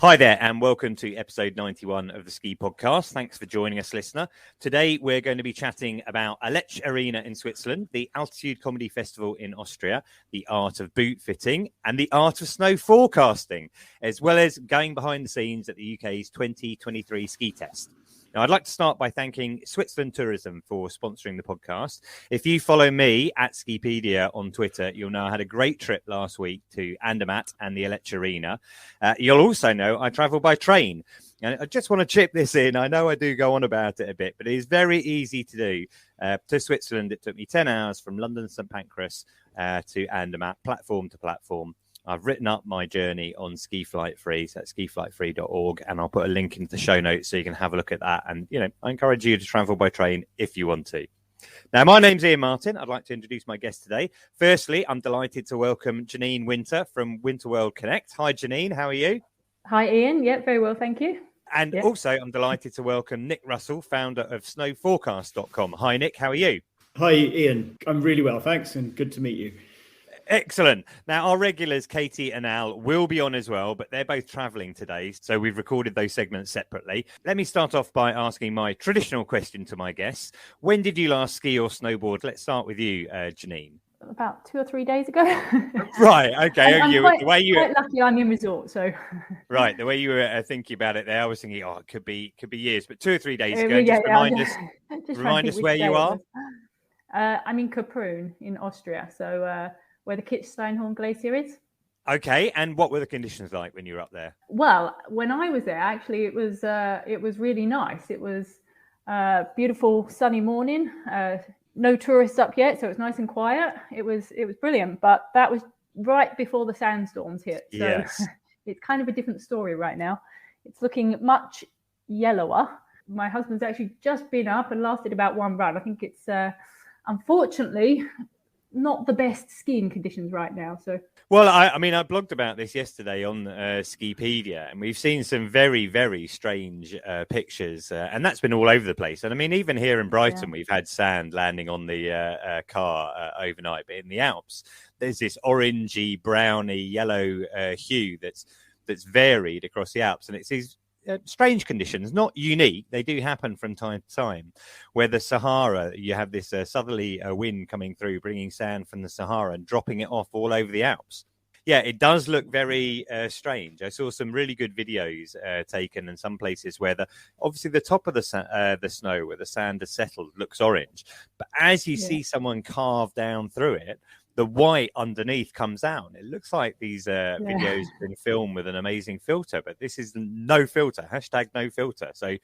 Hi there, and welcome to episode 91 of the Ski Podcast. Thanks for joining us, listener. Today, we're going to be chatting about Aletsch Arena in Switzerland, the Altitude Comedy Festival in Austria, the art of boot fitting, and the art of snow forecasting, as well as going behind the scenes at the UK's 2023 ski test. Now, I'd like to start by thanking Switzerland Tourism for sponsoring the podcast. If you follow me at Skipedia on Twitter, you'll know I had a great trip last week to Andermatt and the Aletsch Arena. You'll also know I travel by train. And I just want to chip this in. I know I do go on about it a bit, but it is very easy to do. To Switzerland, it took me 10 hours from London St Pancras to Andermatt, platform to platform. I've written up my journey on Ski Flight Free, so that's skiflightfree.org, and I'll put a link into the show notes so you can have a look at that. And, I encourage you to travel by train if you want to. Now, my name's Iain Martin. I'd like to introduce my guest today. Firstly, I'm delighted to welcome Janine Winter from Winter World Connect. Hi, Janine. How are you? Hi, Iain. Yeah, very well, thank you. And also, I'm delighted to welcome Nick Russell, founder of snowforecast.com. Hi, Nick. How are you? Hi, Iain. I'm really well, thanks, and good to meet you. Excellent. Now, our regulars, Katie and Al, will be on as well, but they're both travelling today, so we've recorded those segments separately. Let me start off by asking my traditional question to my guests. When did you last ski or snowboard? Let's start with you, Janine. About 2 or 3 days ago. Right, okay. I'm quite lucky I'm in resort, so. Right, the way you were thinking about it there, I was thinking, it could be years, but 2 or 3 days ago. Yeah, remind us where you are. I'm in Kaprun in Austria, so where the Kitzsteinhorn Glacier is. Okay, and what were the conditions like when you were up there? Well, when I was there, actually, it was really nice. It was a beautiful sunny morning. No tourists up yet, so it's nice and quiet. It was brilliant, but that was right before the sandstorms hit. So yes. It's kind of a different story right now. It's looking much yellower. My husband's actually just been up and lasted about one run. I think it's unfortunately not the best skiing conditions right now. So, well, I blogged about this yesterday on Skipedia, and we've seen some very, very strange pictures, and that's been all over the place. And I mean, even here in Brighton, we've had sand landing on the car overnight, but in the Alps, there's this orangey, browny, yellow hue that's varied across the Alps, and it's these strange conditions, not unique. They do happen from time to time, where the Sahara, you have this southerly wind coming through, bringing sand from the Sahara and dropping it off all over the Alps. Yeah, it does look very strange. I saw some really good videos taken in some places where obviously the top of the snow, where the sand has settled, looks orange. But as you see someone carve down through it, the white underneath comes out. It looks like these videos have been filmed with an amazing filter, but this is no filter, #no filter. So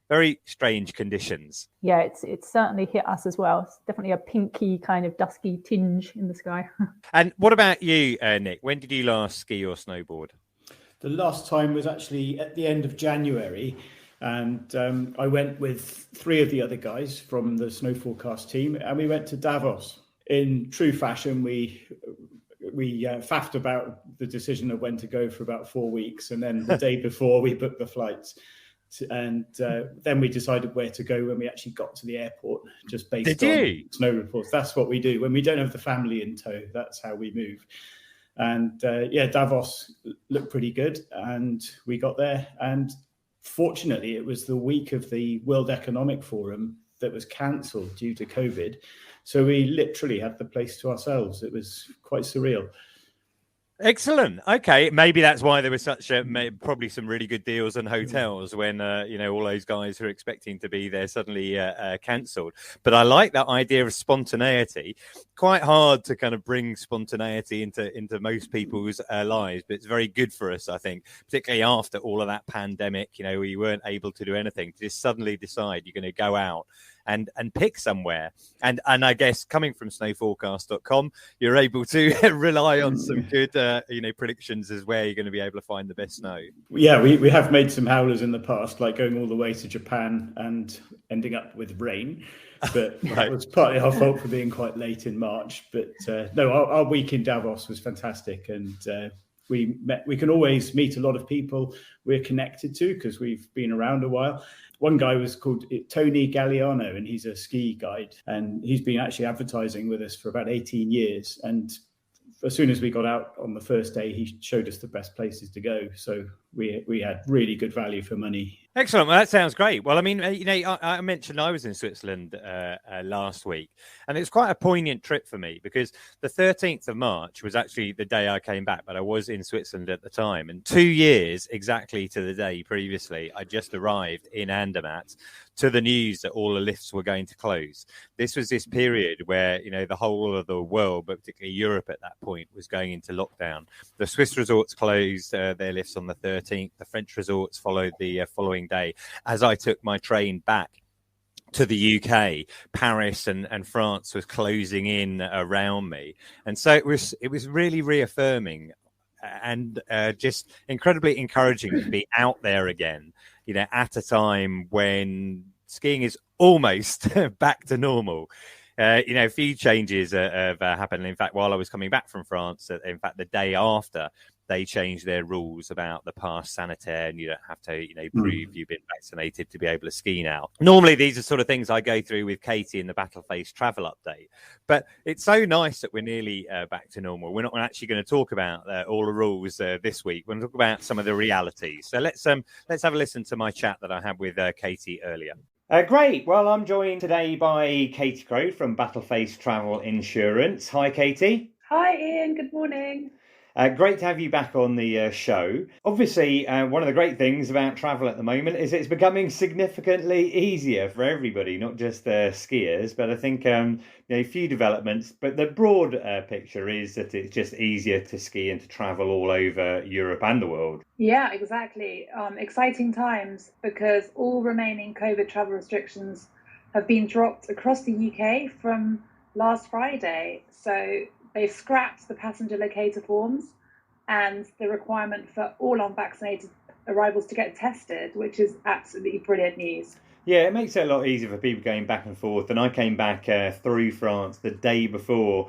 very strange conditions. Yeah, it's certainly hit us as well. It's definitely a pinky kind of dusky tinge in the sky. And what about you, Nick? When did you last ski or snowboard? The last time was actually at the end of January, and I went with 3 of the other guys from the Snow Forecast team, and we went to Davos. In true fashion, we faffed about the decision of when to go for about 4 weeks, and then the day before we booked the flights, and then we decided where to go when we actually got to the airport, just based on snow reports. That's what we do when we don't have the family in tow. That's how we move. And Davos looked pretty good, and we got there. And fortunately, it was the week of the World Economic Forum that was cancelled due to COVID. So we literally had the place to ourselves. It was quite surreal. Excellent. Okay, maybe that's why there was probably some really good deals on hotels when all those guys who are expecting to be there suddenly cancelled. But I like that idea of spontaneity. Quite hard to kind of bring spontaneity into most people's lives, but it's very good for us, I think, particularly after all of that pandemic. Where you weren't able to do anything, to just suddenly decide you're going to go out and pick somewhere. And I guess coming from snowforecast.com, you're able to rely on some good predictions as where you're going to be able to find the best snow. Yeah, we have made some howlers in the past, like going all the way to Japan and ending up with rain. But that was partly our fault for being quite late in March. But our week in Davos was fantastic. And we can always meet a lot of people we're connected to because we've been around a while. One guy was called Tony Galliano, and he's a ski guide, and he's been actually advertising with us for about 18 years. And as soon as we got out on the first day, he showed us the best places to go. So we had really good value for money. Excellent. Well, that sounds great. Well, I mean, I mentioned I was in Switzerland last week, and it was quite a poignant trip for me because the 13th of March was actually the day I came back, but I was in Switzerland at the time. And 2 years exactly to the day previously, I just arrived in Andermatt to the news that all the lifts were going to close. This was this period where, the whole of the world, but particularly Europe at that point, was going into lockdown. The Swiss resorts closed their lifts on the 13th. The French resorts followed the following day. As I took my train back to the UK, Paris and France was closing in around me. And so it was really reaffirming and just incredibly encouraging to be out there again, at a time when skiing is almost back to normal. A few changes have happened. In fact, while I was coming back from France, in fact, the day after, they changed their rules about the pass sanitaire, and you don't have to, prove you've been vaccinated to be able to ski now. Normally, these are sort of things I go through with Katie in the Battleface travel update. But it's so nice that we're nearly back to normal. We're not actually going to talk about all the rules this week. We're going to talk about some of the realities. So let's have a listen to my chat that I had with Katie earlier. Great. Well, I'm joined today by Katie Crow from Battleface Travel Insurance. Hi, Katie. Hi, Ian. Good morning. Great to have you back on the show. Obviously, one of the great things about travel at the moment is it's becoming significantly easier for everybody, not just skiers. But I think a few developments. But the broad picture is that it's just easier to ski and to travel all over Europe and the world. Yeah, exactly. Exciting times because all remaining COVID travel restrictions have been dropped across the UK from last Friday. So they've scrapped the passenger locator forms and the requirement for all unvaccinated arrivals to get tested, which is absolutely brilliant news. Yeah, it makes it a lot easier for people going back and forth. And I came back through France the day before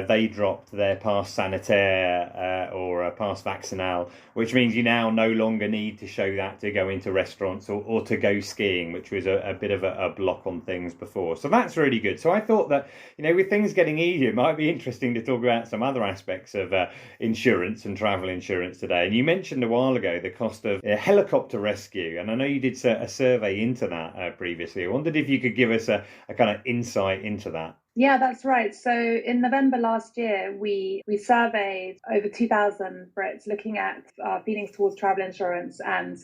they dropped their pass sanitaire or pass vaccinal, which means you now no longer need to show that to go into restaurants or to go skiing, which was a bit of a block on things before. So that's really good. So I thought that, with things getting easier, it might be interesting to talk about some other aspects of insurance and travel insurance today. And you mentioned a while ago the cost of helicopter rescue. And I know you did a survey into that previously. I wondered if you could give us a kind of insight into that. Yeah, that's right. So in November last year, we surveyed over 2,000 Brits looking at feelings towards travel insurance and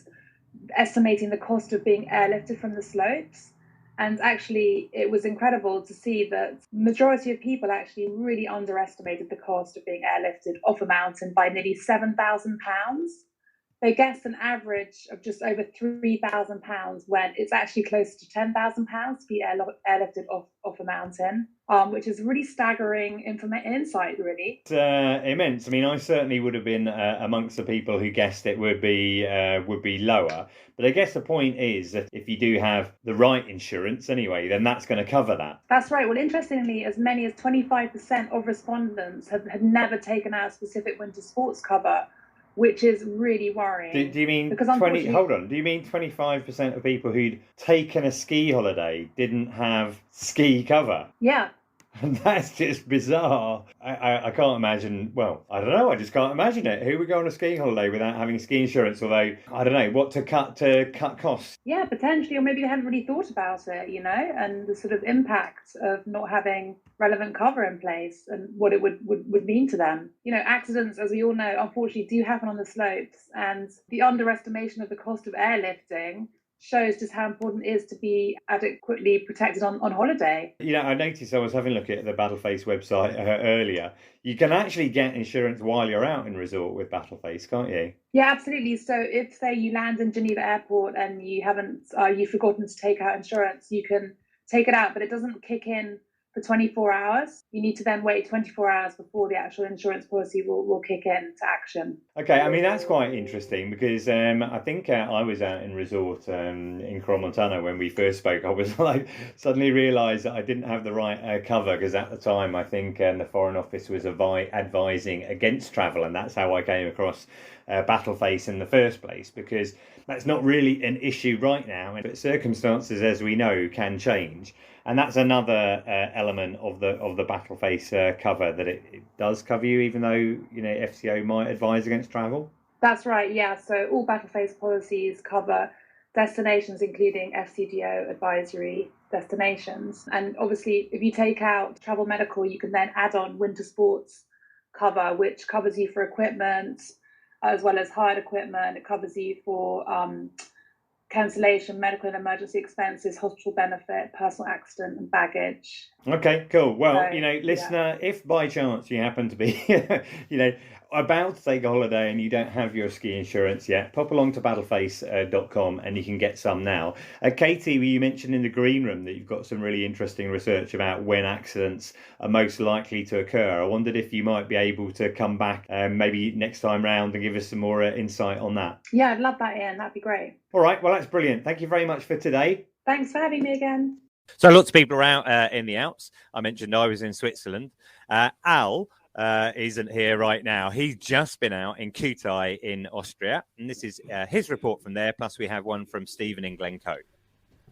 estimating the cost of being airlifted from the slopes. And actually, it was incredible to see that majority of people actually really underestimated the cost of being airlifted off a mountain by nearly £7,000. They guessed an average of just over £3,000 when it's actually closer to £10,000 to be airlifted off a mountain, which is really staggering insight, really. It's immense. I mean, I certainly would have been amongst the people who guessed it would be lower. But I guess the point is that if you do have the right insurance anyway, then that's going to cover that. That's right. Well, interestingly, as many as 25% of respondents had never taken out specific winter sports cover, which is really worrying. Do you mean 20? Hold on. Do you mean 25% of people who'd taken a ski holiday didn't have ski cover? Yeah. And that's just bizarre. I can't imagine. Well, I don't know. I just can't imagine it. Who would go on a ski holiday without having ski insurance? Although I don't know what to cut costs. Yeah, potentially, or maybe they hadn't really thought about it, and the sort of impact of not having relevant cover in place and what it would mean to them. Accidents, as we all know, unfortunately do happen on the slopes, and the underestimation of the cost of airlifting shows just how important it is to be adequately protected on holiday. I noticed I was having a look at the Battleface website earlier. You can actually get insurance while you're out in resort with Battleface, can't you? Yeah, absolutely. So if, say, you land in Geneva Airport and you've forgotten to take out insurance, you can take it out, but it doesn't kick in for 24 hours. You need to then wait 24 hours before the actual insurance policy will kick into action. Okay, I mean, that's quite interesting because I think I was out in resort in Crans-Montana when we first spoke. I was suddenly realised that I didn't have the right cover because at the time I think the Foreign Office was advising against travel, and that's how I came across Battleface in the first place, because that's not really an issue right now, but circumstances, as we know, can change. And that's another element of the Battleface cover, that it does cover you, even though FCO might advise against travel. That's right. Yeah. So all Battleface policies cover destinations, including FCDO advisory destinations. And obviously, if you take out travel medical, you can then add on winter sports cover, which covers you for equipment as well as hired equipment. It covers you for cancellation, medical and emergency expenses, hospital benefit, personal accident and baggage. Okay, cool. Well, listener, if by chance you happen to be, about to take a holiday and you don't have your ski insurance yet, pop along to battleface.com and you can get some now. Katie, you mentioned in the green room that you've got some really interesting research about when accidents are most likely to occur. I wondered if you might be able to come back maybe next time round and give us some more insight on that. Yeah, I'd love that, Iain. That'd be great. All right, well, that's brilliant. Thank you very much for today. Thanks for having me again. So lots of people are out in the Alps. I mentioned I was in Switzerland. Al isn't here right now. He's just been out in Kütai in Austria. And this is his report from there. Plus we have one from Stephen in Glencoe.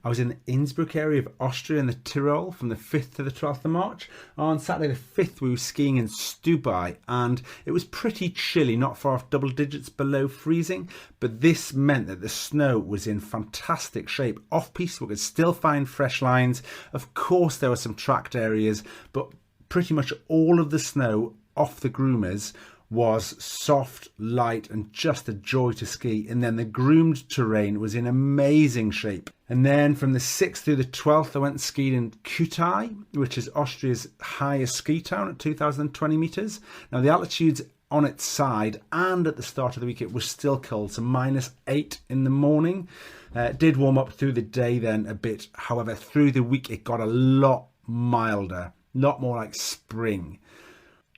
I was in the Innsbruck area of Austria in the Tyrol from the 5th to the 12th of March. On Saturday the 5th, we were skiing in Stubai, and it was pretty chilly, not far off double digits below freezing. But this meant that the snow was in fantastic shape. Off-piste, we could still find fresh lines. Of course, there were some tracked areas, but pretty much all of the snow off the groomers was soft, light, and just a joy to ski. And then the groomed terrain was in amazing shape. And then from the 6th through the 12th, I went and skied in Kütai, which is Austria's highest ski town at 2,020 metres. Now, the altitude's on its side, and at the start of the week, it was still cold, so -8 in the morning. It did warm up through the day then a bit. However, through the week, it got a lot milder, a lot more like spring.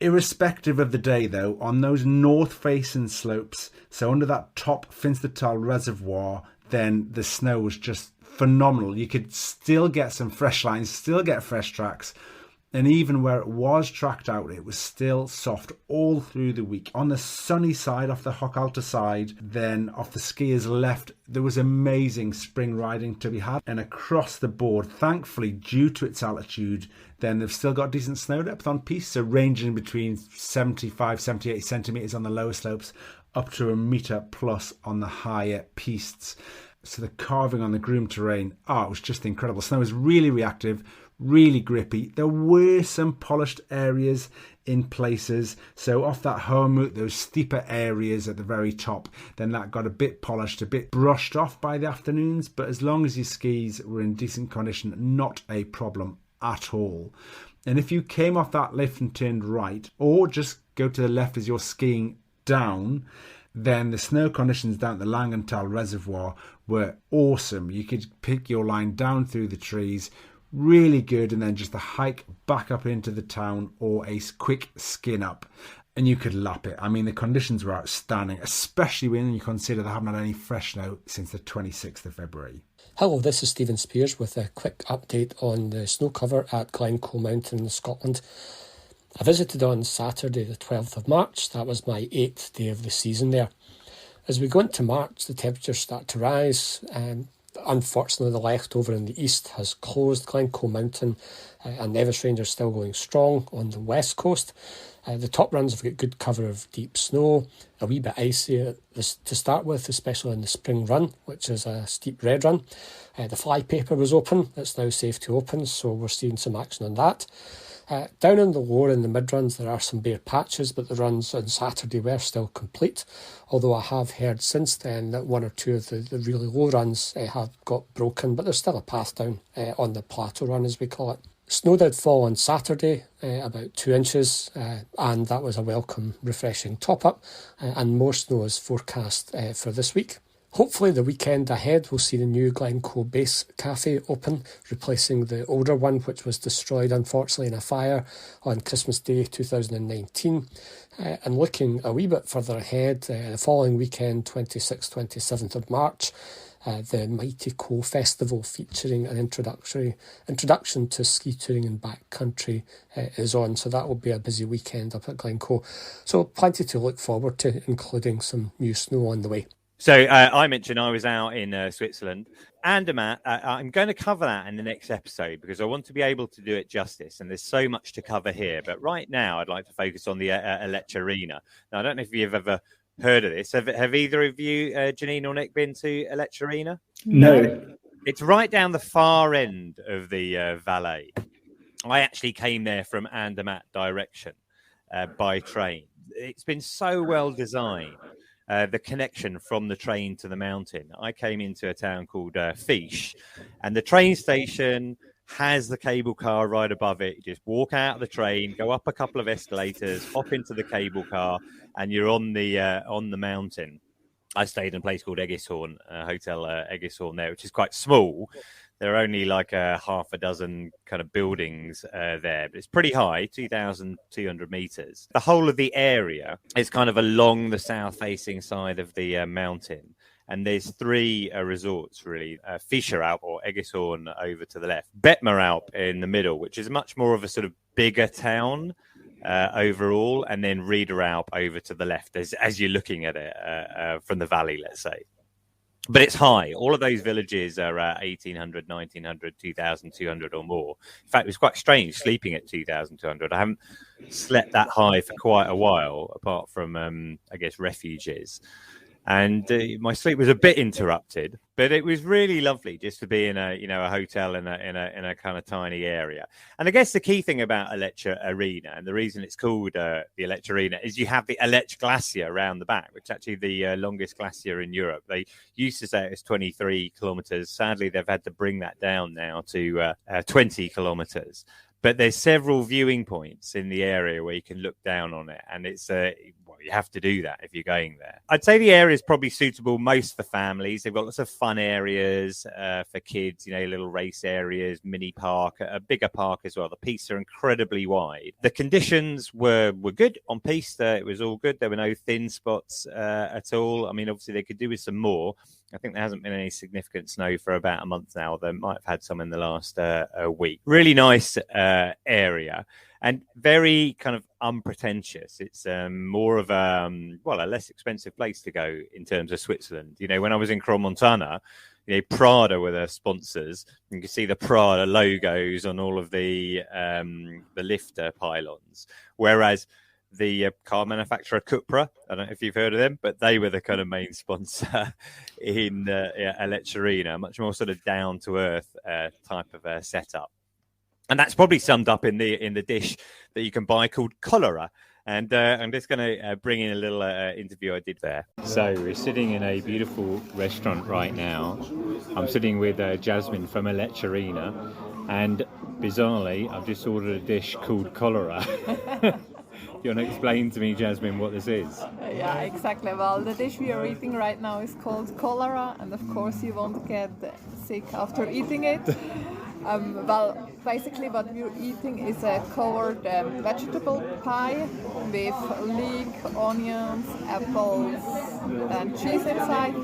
Irrespective of the day, though, on those north-facing slopes, so under that top Finstertal reservoir, then the snow was just phenomenal. You could still get some fresh lines, still get fresh tracks, and even where it was tracked out, it was still soft all through the week. On the sunny side, off the Hochalter side, then off the skiers' left, there was amazing spring riding to be had. And across the board, thankfully, due to its altitude, then they've still got decent snow depth on piste, so ranging between 75, 78 centimetres on the lower slopes, up to a metre plus on the higher pistes. So the carving on the groomed terrain, it was just incredible. Snow was really reactive, really grippy. There were some polished areas in places. So off that home route, those steeper areas at the very top, then that got a bit polished, a bit brushed off by the afternoons. But as long as your skis were in decent condition, not a problem at all. And if you came off that lift and turned right, or just go to the left as you're skiing down, then the snow conditions down at the Langenthal Reservoir were awesome. You could pick your line down through the trees, really good, and then just a hike back up into the town or a quick skin up, and you could lap it. I mean, the conditions were outstanding, especially when you consider they haven't had any fresh snow since the 26th of February. Hello, this is Stephen Spears with a quick update on the snow cover at Glencoe Mountain in Scotland. I visited on Saturday the 12th of March. That was my 8th day of the season there. As we go into March, the temperatures start to rise. Unfortunately, the leftover in the east has closed Glencoe Mountain, and Nevis Range are still going strong on the west coast. The top runs have got good cover of deep snow, a wee bit icy to start with, especially in the spring run, which is a steep red run. The flypaper was open. It's now safe to open, so we're seeing some action on that. Down in the lower and the mid-runs, there are some bare patches, but the runs on Saturday were still complete, although I have heard since then that one or two of the really low runs have got broken, but there's still a path down on the plateau run, as we call it. Snow did fall on Saturday, about 2 inches, and that was a welcome, refreshing top-up, and more snow is forecast for this week. Hopefully the weekend ahead will see the new Glencoe Base Cafe open, replacing the older one which was destroyed unfortunately in a fire on Christmas Day 2019. And looking a wee bit further ahead, the following weekend, 26th, 27th of March, the Mighty Co Festival featuring an introduction to ski touring and backcountry is on, so that will be a busy weekend up at Glencoe. So plenty to look forward to, including some new snow on the way. So I mentioned I was out in Switzerland. Andermatt, I'm going to cover that in the next episode because I want to be able to do it justice. And there's so much to cover here. But right now, I'd like to focus on the Aletsch Arena. Now, I don't know if you've ever heard of this. Have either of you, Janine or Nick, been to Aletsch Arena? No. It's right down the far end of the Valais. I actually came there from Andermatt direction by train. It's been so well designed. The connection from the train to the mountain. I came into a town called Fiche, and the train station has the cable car right above it. You just walk out of the train, go up a couple of escalators, hop into the cable car, and you're on the mountain. I stayed in a place called Eggishorn, Hotel Eggishorn there, which is quite small. There are only like half a dozen kind of buildings there, but it's pretty high, 2,200 meters. The whole of the area is kind of along the south-facing side of the mountain. And there's three resorts, really. Fischeralp or Eggishorn over to the left. Bettmeralp in the middle, which is much more of a sort of bigger town overall. And then Riederalp over to the left as you're looking at it from the valley, let's say. But it's high. All of those villages are 1,800, 1,900, 2,200 or more. In fact, it was quite strange sleeping at 2,200. I haven't slept that high for quite a while, apart from, I guess, refuges. And my sleep was a bit interrupted, but it was really lovely just to be in a hotel in a kind of tiny area. And I guess the key thing about Aletsch Arena, and the reason it's called the Aletsch Arena, is you have the Aletsch Glacier around the back, which is actually the longest glacier in Europe. They used to say it was 23 kilometers. Sadly, they've had to bring that down now to 20 kilometers. But there's several viewing points in the area where you can look down on it. And it's, you have to do that if you're going there. I'd say the area is probably suitable most for families. They've got lots of fun areas for kids, little race areas, mini park, a bigger park as well. The pistes are incredibly wide. The conditions were good on piste. It was all good. There were no thin spots at all. I mean, obviously they could do with some more. I think there hasn't been any significant snow for about a month now. They might have had some in the last week. Really nice area and very kind of unpretentious. It's more of a less expensive place to go in terms of Switzerland. When I was in Crans-Montana, Prada were their sponsors. You can see the Prada logos on all of the lifter pylons, whereas the car manufacturer Cupra, I don't know if you've heard of them, but they were the kind of main sponsor in Aletsch Arena, much more sort of down-to-earth type of setup. And that's probably summed up in the dish that you can buy called cholera. And I'm just going to bring in a little interview I did there. So we're sitting in a beautiful restaurant right now. I'm sitting with Jasmine from Aletsch Arena. And bizarrely, I've just ordered a dish called cholera. Do you want to explain to me, Jasmine, what this is? Yeah, exactly. Well, the dish we are eating right now is called cholera, and of course you won't get sick after eating it. Well, basically what we're eating is a covered vegetable pie with leek, onions, apples and cheese inside.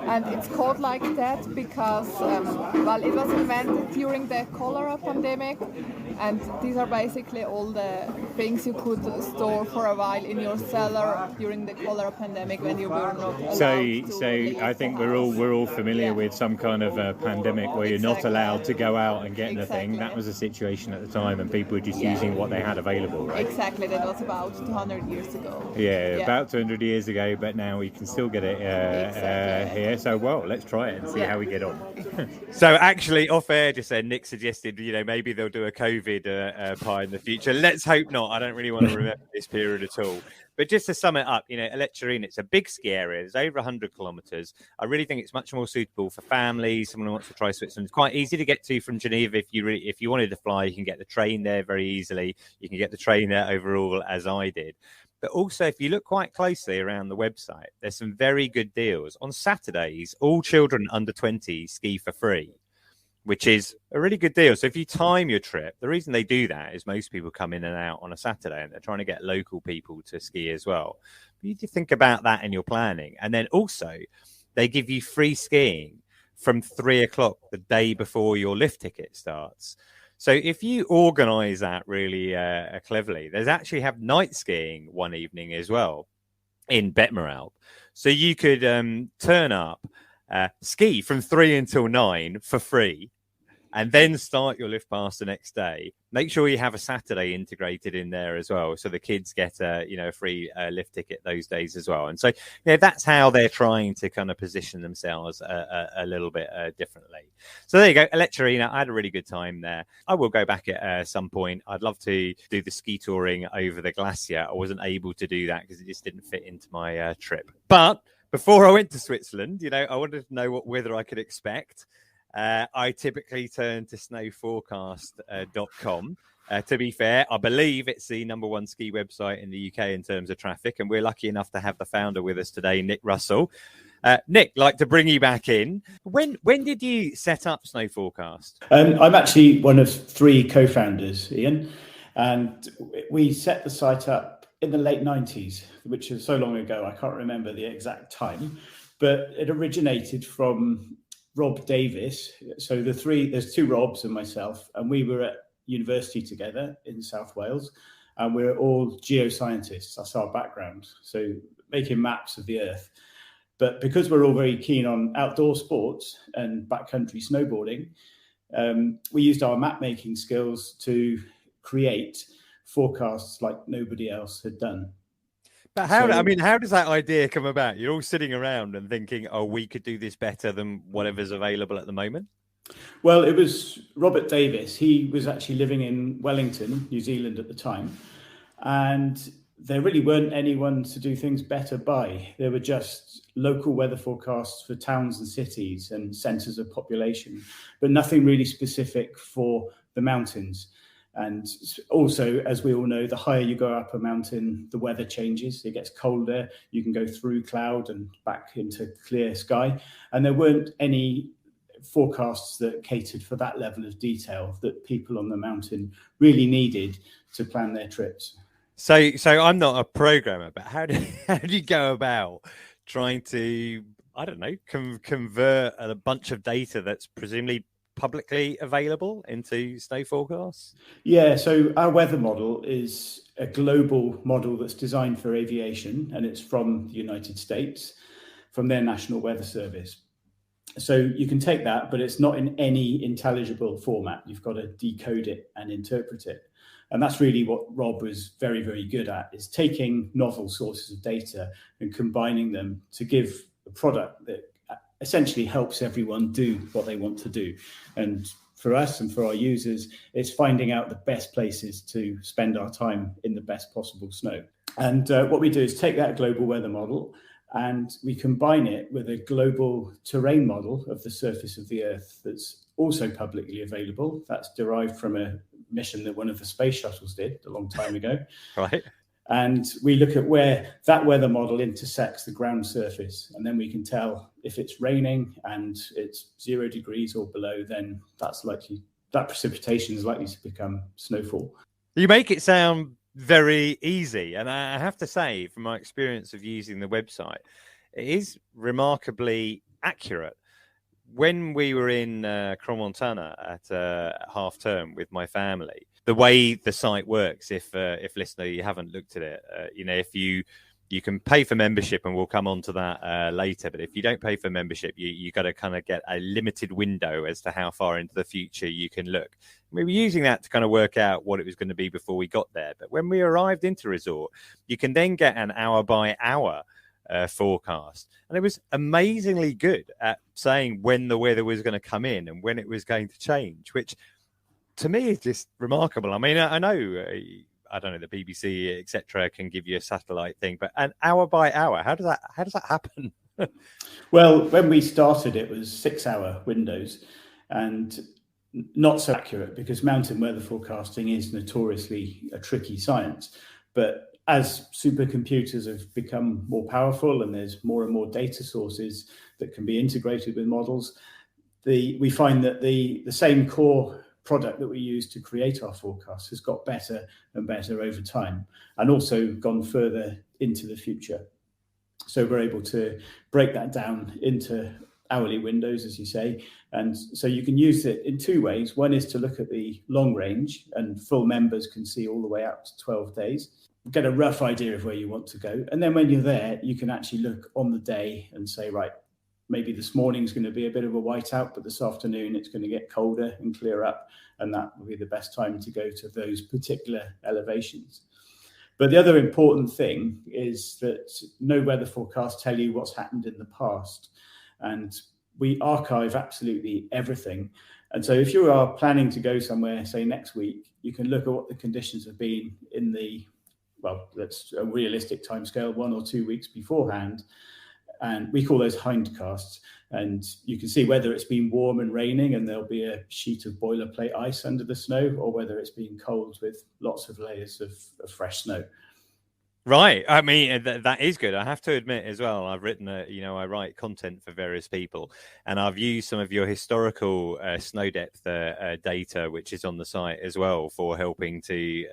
And it's called like that because, it was invented during the cholera pandemic. And these are basically all the things you could store for a while in your cellar during the cholera pandemic when you were not allowed So I think we're all familiar with some kind of a pandemic where you're not allowed to go out and get anything. That was a situation at the time, and people were just using what they had available, right? Exactly, that was about 200 years ago. Yeah, about 200 years ago, but now we can still get it here. So, let's try it and see how we get on. So, actually, off air, just Nick suggested, maybe they'll do a COVID pie in the future. Let's hope not. I don't really want to remember this period at all. But just to sum it up, Aletsch Arena, it's a big ski area. It's over 100 kilometres. I really think it's much more suitable for families, someone who wants to try Switzerland. It's quite easy to get to from Geneva. If you wanted to fly, you can get the train there very easily. You can get the train there overall, as I did. But also, if you look quite closely around the website, there's some very good deals. On Saturdays, all children under 20 ski for free, which is a really good deal. So if you time your trip, the reason they do that is most people come in and out on a Saturday and they're trying to get local people to ski as well. You need to think about that in your planning. And then also, they give you free skiing from 3:00 the day before your lift ticket starts. So if you organise that really cleverly, there's actually have night skiing one evening as well. in Betmeralp. So you could turn up, ski from 3 until 9 for free, and then start your lift pass the next day. Make sure you have a Saturday integrated in there as well, so the kids get a free lift ticket those days as well. And so that's how they're trying to kind of position themselves a little bit differently. So there you go, Aletsch Arena. I had a really good time there. I will go back at some point. I'd love to do the ski touring over the glacier. I wasn't able to do that because it just didn't fit into my trip. But before I went to Switzerland, I wanted to know what weather I could expect. I typically turn to snowforecast.com. To be fair, I believe it's the #1 ski website in the UK in terms of traffic, and we're lucky enough to have the founder with us today, Nick Russell. Nick, like to bring you back in. When did you set up Snow Forecast? I'm actually one of 3 co-founders, Iain, and we set the site up in the late 90s, which is so long ago, I can't remember the exact time, but it originated from Rob Davis. So there's 2 Robs and myself, and we were at university together in South Wales, and we're all geoscientists. That's our background. So making maps of the earth. But because we're all very keen on outdoor sports and backcountry snowboarding, we used our map making skills to create forecasts like nobody else had done. But how does that idea come about? You're all sitting around and thinking, oh, we could do this better than whatever's available at the moment? Well, it was Robert Davis. He was actually living in Wellington, New Zealand at the time. And there really weren't anyone to do things better by. There were just local weather forecasts for towns and cities and centres of population, but nothing really specific for the mountains. And also, as we all know, the higher you go up a mountain, the weather changes. It gets colder. You can go through cloud and back into clear sky. And there weren't any forecasts that catered for that level of detail that people on the mountain really needed to plan their trips. So I'm not a programmer, but how do you go about trying to, I don't know, convert a bunch of data that's presumably publicly available into snow forecasts? Yeah, so our weather model is a global model that's designed for aviation, and it's from the United States, from their National Weather Service. So you can take that, but it's not in any intelligible format. You've got to decode it and interpret it. And that's really what Rob was very, very good at, is taking novel sources of data and combining them to give a product that essentially helps everyone do what they want to do. And for us and for our users, it's finding out the best places to spend our time in the best possible snow. And what we do is take that global weather model and we combine it with a global terrain model of the surface of the Earth that's also publicly available. That's derived from a mission that one of the space shuttles did a long time ago. Right. And we look at where that weather model intersects the ground surface. And then we can tell if it's raining and it's 0 degrees or below, then that precipitation is likely to become snowfall. You make it sound very easy. And I have to say, from my experience of using the website, it is remarkably accurate. When we were in Crans-Montana at half term with my family, the way the site works, if listener, you haven't looked at it, if you can pay for membership, and we'll come on to that later. But if you don't pay for membership, you got to kind of get a limited window as to how far into the future you can look. We were using that to kind of work out what it was going to be before we got there. But when we arrived into resort, you can then get an hour by hour forecast, and it was amazingly good at saying when the weather was going to come in and when it was going to change, which to me is just remarkable. I mean, I know I don't know, the BBC etc. can give you a satellite thing, but an hour by hour, how does that happen? Well, when we started, it was 6-hour windows, and not so accurate because mountain weather forecasting is notoriously a tricky science. But as supercomputers have become more powerful and there's more and more data sources that can be integrated with models, we find that the same core product that we use to create our forecasts has got better and better over time, and also gone further into the future. So we're able to break that down into hourly windows, as you say. And so you can use it in two ways. One is to look at the long range, and full members can see all the way up to 12 days. Get a rough idea of where you want to go. And then when you're there, you can actually look on the day and say, right, maybe this morning's going to be a bit of a whiteout, but this afternoon it's going to get colder and clear up. And that will be the best time to go to those particular elevations. But the other important thing is that no weather forecasts tell you what's happened in the past. And we archive absolutely everything. And so if you are planning to go somewhere, say next week, you can look at what the conditions have been in the, well, that's a realistic timescale, 1 or 2 weeks beforehand. And we call those hindcasts. And you can see whether it's been warm and raining and there'll be a sheet of boilerplate ice under the snow, or whether it's been cold with lots of layers of fresh snow. Right. I mean, that is good. I have to admit as well, I've written, I write content for various people, and I've used some of your historical snow depth data, which is on the site as well, for helping to,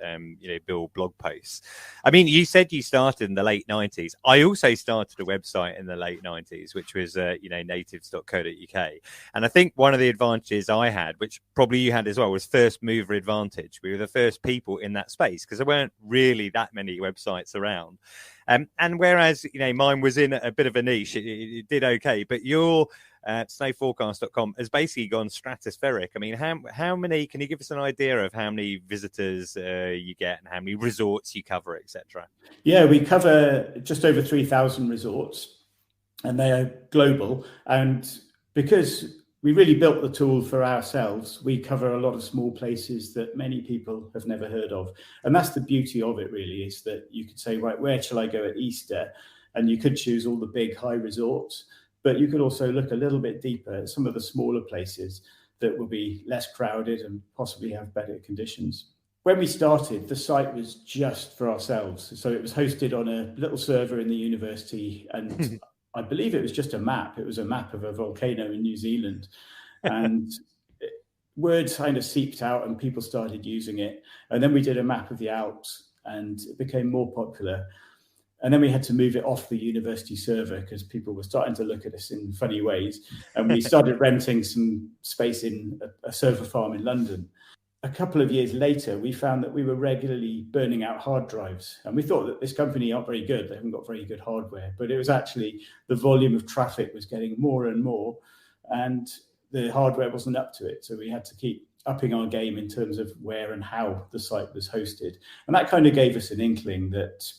build blog posts. I mean, you said you started in the late 90s. I also started a website in the late 90s, which was, natives.co.uk. And I think one of the advantages I had, which probably you had as well, was first mover advantage. We were the first people in that space because there weren't really that many websites around. And whereas mine was in a bit of a niche, it did okay, but your snowforecast.com has basically gone stratospheric. I mean, how many, can you give us an idea of how many visitors you get and how many resorts you cover, etc.? Yeah, we cover just over 3,000 resorts, and they are global. And because we really built the tool for ourselves, we cover a lot of small places that many people have never heard of. And that's the beauty of it, really, is that you could say, right, where shall I go at Easter? And you could choose all the big high resorts, but you could also look a little bit deeper at some of the smaller places that will be less crowded and possibly have better conditions. When we started, the site was just for ourselves. So it was hosted on a little server in the university, and I believe it was just a map. It was a map of a volcano in New Zealand. And words kind of seeped out and people started using it. And then we did a map of the Alps and it became more popular. And then we had to move it off the university server because people were starting to look at us in funny ways. And we started renting some space in a server farm in London. A couple of years later, we found that we were regularly burning out hard drives. And we thought that this company aren't very good. They haven't got very good hardware. But it was actually the volume of traffic was getting more and more. And the hardware wasn't up to it. So we had to keep upping our game in terms of where and how the site was hosted. And that kind of gave us an inkling that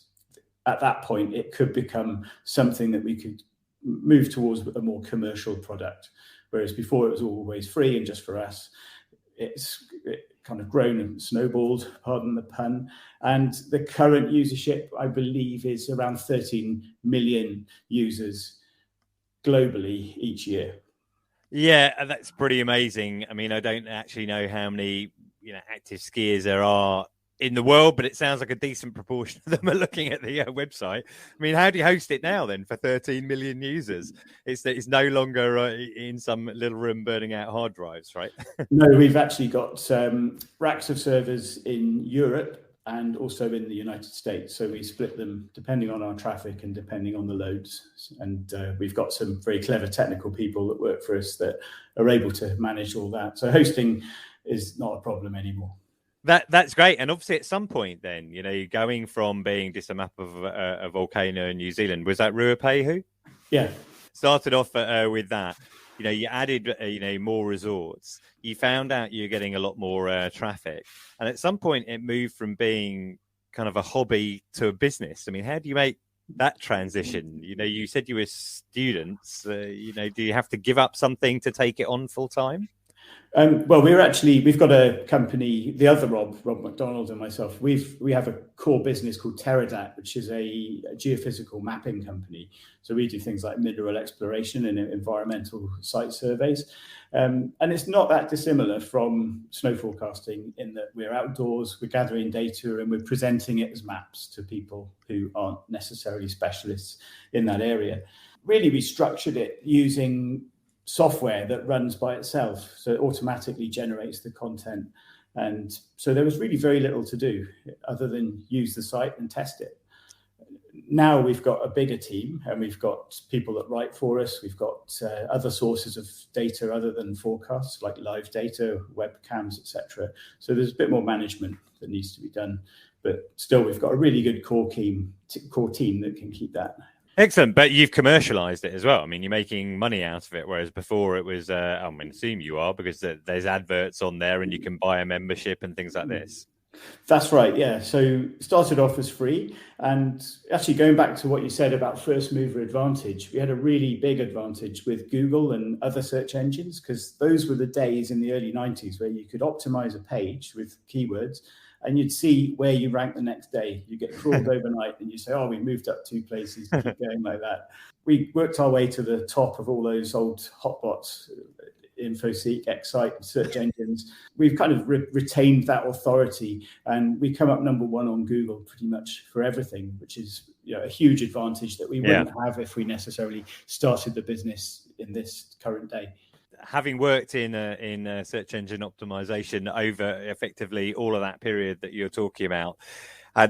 at that point, it could become something that we could move towards a more commercial product. Whereas before it was always free and just for us. It kind of grown and snowballed, pardon the pun. And the current usership, I believe, is around 13 million users globally each year. Yeah, that's pretty amazing. I mean, I don't actually know how many active skiers there are in the world, but it sounds like a decent proportion of them are looking at the website. I mean, how do you host it now then for 13 million users? It's no longer in some little room burning out hard drives, right? No, we've actually got racks of servers in Europe and also in the United States. So we split them depending on our traffic and depending on the loads. And we've got some very clever technical people that work for us that are able to manage all that. So hosting is not a problem anymore. That's great. And obviously at some point then, going from being just a map of a volcano in New Zealand, was that Ruapehu? Yeah. Started off with that. You added, more resorts. You found out you're getting a lot more traffic. And at some point it moved from being kind of a hobby to a business. I mean, how do you make that transition? You said you were students. Do you have to give up something to take it on full time? Well, we've got a company, the other Rob McDonald and myself, we have a core business called Pterodat, which is a geophysical mapping company. So we do things like mineral exploration and environmental site surveys. And it's not that dissimilar from snow forecasting in that we're outdoors, we're gathering data and we're presenting it as maps to people who aren't necessarily specialists in that area. Really, we structured it using software that runs by itself, so it automatically generates the content. And so there was really very little to do other than use the site and test it. now we've got a bigger team, and we've got people that write for us. We've got other sources of data other than forecasts, like live data, webcams, etc. So there's a bit more management that needs to be done, but still we've got a really good core team that can keep that. Excellent, but you've commercialized it as well. I mean, you're making money out of it, whereas before it was, I mean, assume you are, because there's adverts on there and you can buy a membership and things like this. That's right, yeah. So started off as free, and actually going back to what you said about first mover advantage, we had a really big advantage with Google and other search engines, because those were the days in the early 90s where you could optimize a page with keywords and you'd see where you rank the next day. You get crawled overnight and you say, oh, we moved up 2 places, keep going like that. We worked our way to the top of all those old hotbots, InfoSeek, Excite, search engines. We've kind of retained that authority, and we come up number 1 on Google pretty much for everything, which is, you know, a huge advantage that we wouldn't have if we necessarily started the business in this current day. Having worked in search engine optimization over effectively all of that period that you're talking about,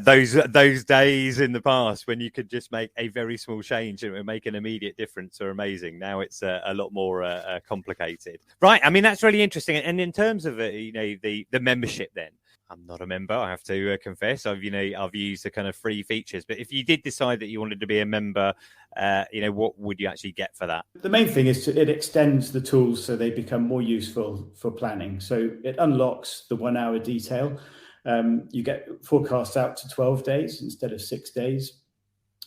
those days in the past when you could just make a very small change and it would make an immediate difference are amazing. Now it's a lot more complicated. Right. I mean, that's really interesting. And in terms of, the membership then, I'm not a member, I have to confess. I've used the kind of free features. But if you did decide that you wanted to be a member, what would you actually get for that? The main thing is it extends the tools so they become more useful for planning. So it unlocks the 1 hour detail. You get forecasts out to 12 days instead of 6 days.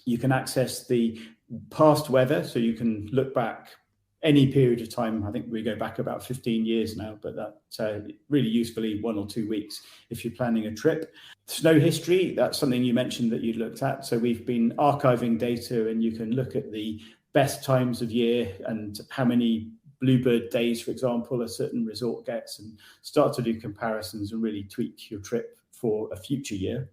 You can access the past weather, so you can look back any period of time. I think we go back about 15 years now, but that really usefully 1 or 2 weeks if you're planning a trip. Snow history, that's something you mentioned that you looked at. So we've been archiving data, and you can look at the best times of year and how many bluebird days, for example, a certain resort gets, and start to do comparisons and really tweak your trip for a future year.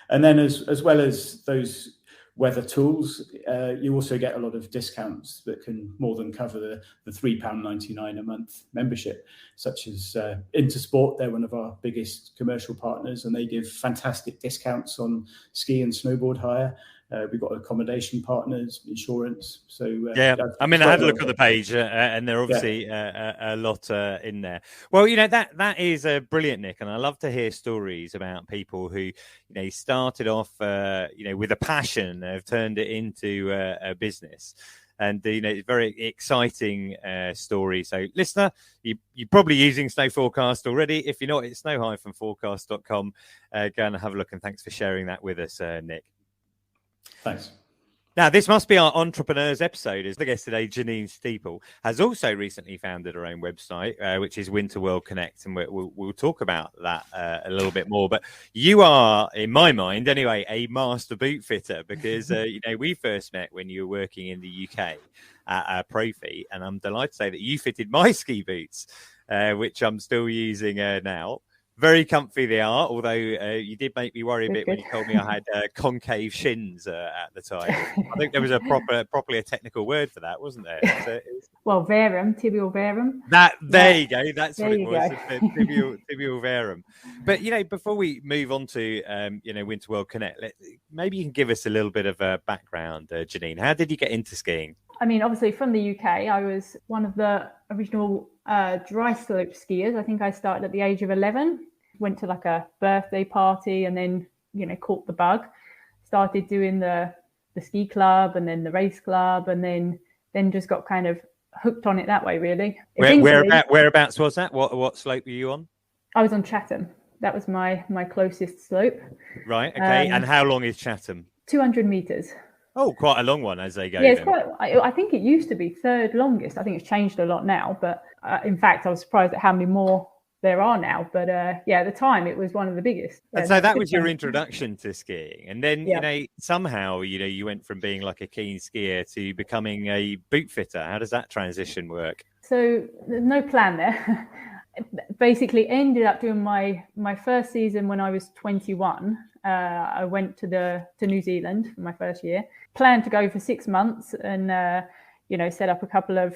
And then as well as those weather tools, you also get a lot of discounts that can more than cover the £3.99 a month membership, such as Intersport. They're one of our biggest commercial partners, and they give fantastic discounts on ski and snowboard hire. We've got accommodation partners, insurance. So I mean, I had a look on the page, and there are obviously a lot in there. Well, that is brilliant, Nick, and I love to hear stories about people who, started off, with a passion, have turned it into a business. And, it's very exciting story. So, listener, you're probably using Snow Forecast already. If you're not, it's snow-forecast.com. Go and have a look, and thanks for sharing that with us, Nick. Thanks. Now, this must be our entrepreneurs episode. As the guest today, Janine Steeple, has also recently founded her own website, which is Winter World Connect, and we'll talk about that a little bit more. But you are, in my mind anyway, a master boot fitter, because we first met when you were working in the UK at Profi, and I'm delighted to say that you fitted my ski boots, which I'm still using now. Very comfy they are, although you did make me worry a bit when you told me I had concave shins at the time. I think there was properly a technical word for that, wasn't there? Well, verum, tibial verum. There you go. That's what it was. Tibial verum. But before we move on to Winter World Connect, maybe you can give us a little bit of a background, Janine. How did you get into skiing? I mean, obviously from the UK, I was one of the original dry slope skiers. I think I started at the age of 11, went to like a birthday party, and then, caught the bug, started doing the ski club and then the race club, and then just got kind of hooked on it that way, really. Whereabouts was that? What slope were you on? I was on Chatham. That was my closest slope. Right. Okay. And how long is Chatham? 200 meters. Oh, quite a long one as they go. Yeah, it's I think it used to be third longest. I think it's changed a lot now. But in fact, I was surprised at how many more there are now. But at the time, it was one of the biggest. And so that was your introduction to skiing. And then, somehow, you went from being like a keen skier to becoming a boot fitter. How does that transition work? So there's no plan there. Basically ended up doing my first season when I was 21. I went to New Zealand for my first year. Planned to go for 6 months, and set up a couple of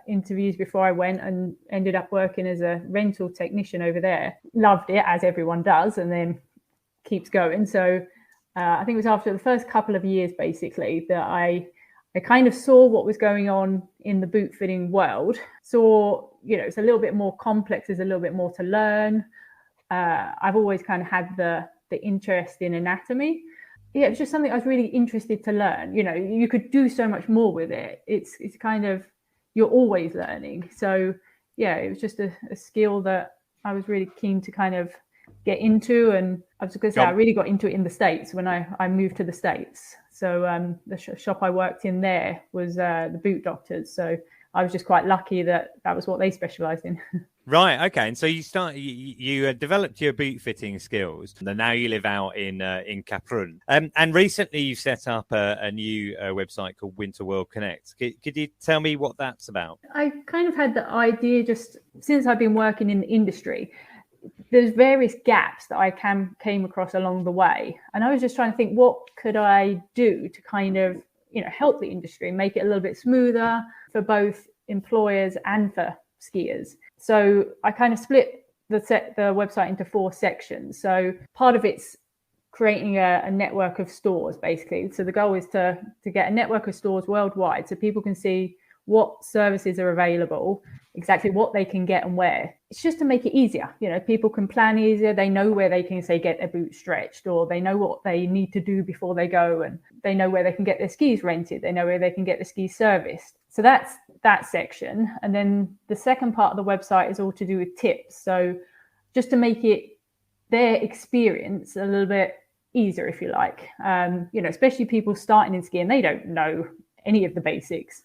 interviews before I went, and ended up working as a rental technician over there. Loved it, as everyone does, and then keeps going. So I think it was after the first couple of years, basically, that I kind of saw what was going on in the boot fitting world. Saw, it's a little bit more complex. There's a little bit more to learn. I've always kind of had the interest in anatomy. Yeah, it was just something I was really interested to learn. You could do so much more with it. It's kind of, you're always learning. So yeah, it was just a skill that I was really keen to kind of get into. And I was going to say, I really got into it in the States when I moved to the States. So the shop I worked in there was the boot doctors. So I was just quite lucky that was what they specialised in. Right. Okay. And so you developed your boot fitting skills, and now you live out in Kaprun. And recently you set up a new website called Winter World Connect. Could you tell me what that's about? I kind of had the idea just since I've been working in the industry. There's various gaps that I came across along the way, and I was just trying to think, what could I do to kind of help the industry, make it a little bit smoother for both employers and for skiers. So I kind of split the website into 4 sections. So part of it's creating a network of stores, basically. So the goal is to get a network of stores worldwide so people can see what services are available, exactly what they can get and where. It's just to make it easier. People can plan easier. They know where they can, say, get their boots stretched, or they know what they need to do before they go, and they know where they can get their skis rented. They know where they can get the skis serviced. So that's that section. And then the second part of the website is all to do with tips. So just to make it their experience a little bit easier, if you like. Especially people starting in skiing, they don't know any of the basics.